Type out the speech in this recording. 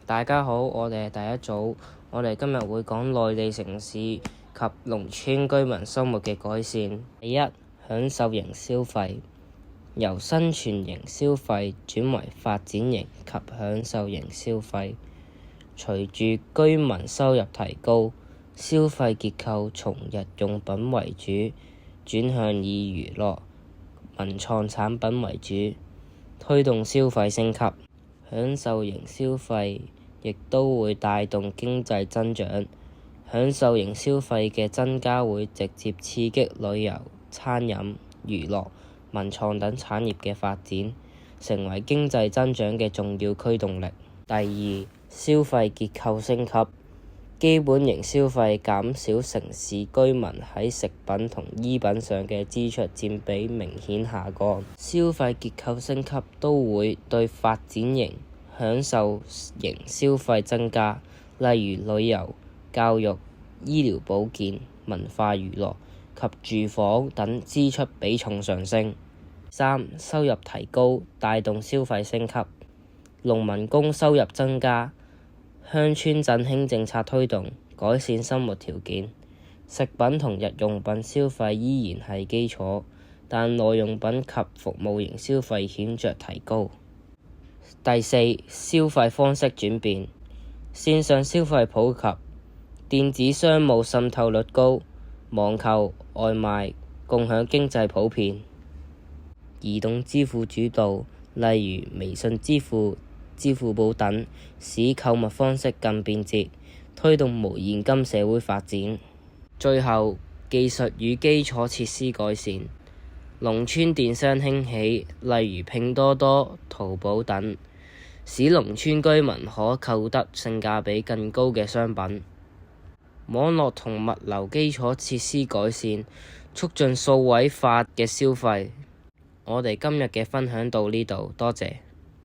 大家好，我哋係第一組，我哋今日會講內地城市及農村居民生活嘅改善。第一，享受型消費，由生存型消費轉為發展型及享受型消費。隨住居民收入提高，消費結構從日用品為主，轉向以娛樂、文創產品為主，推動消費升級。享受型消費亦都會帶動經濟增長。享受型消費嘅增加會直接刺激旅遊、餐飲、娛樂、文創等產業嘅發展，成為經濟增長嘅重要驅動力。第二，消費結構升級，基本型消費減少城市居民喺食品同衣品上嘅支出佔比明顯下降。消費結構升級都會對發展型、享受型消費增加，例如旅遊、教育、醫療保健、文化娛樂及住房等支出比重上升。三、收入提高帶動消費升級，農民工收入增加，鄉村振興政策推動，改善生活條件。食品同日用品消費依然係基礎，但耐用品及服務型消費顯著提高。第四，消費方式轉變，線上消費普及，電子商務滲透率高，網購、外賣、共享經濟普遍，移動支付主導，例如微信支付、支付寶等，使購物方式更便捷，推動無現金社會發展。最後，技術與基礎設施改善，農村電商興起，例如拼多多、淘寶等，使農村居民可購得性價比更高嘅商品。網絡同物流基礎設施改善，促進數位化嘅消費。我哋今日嘅分享到呢度，多謝。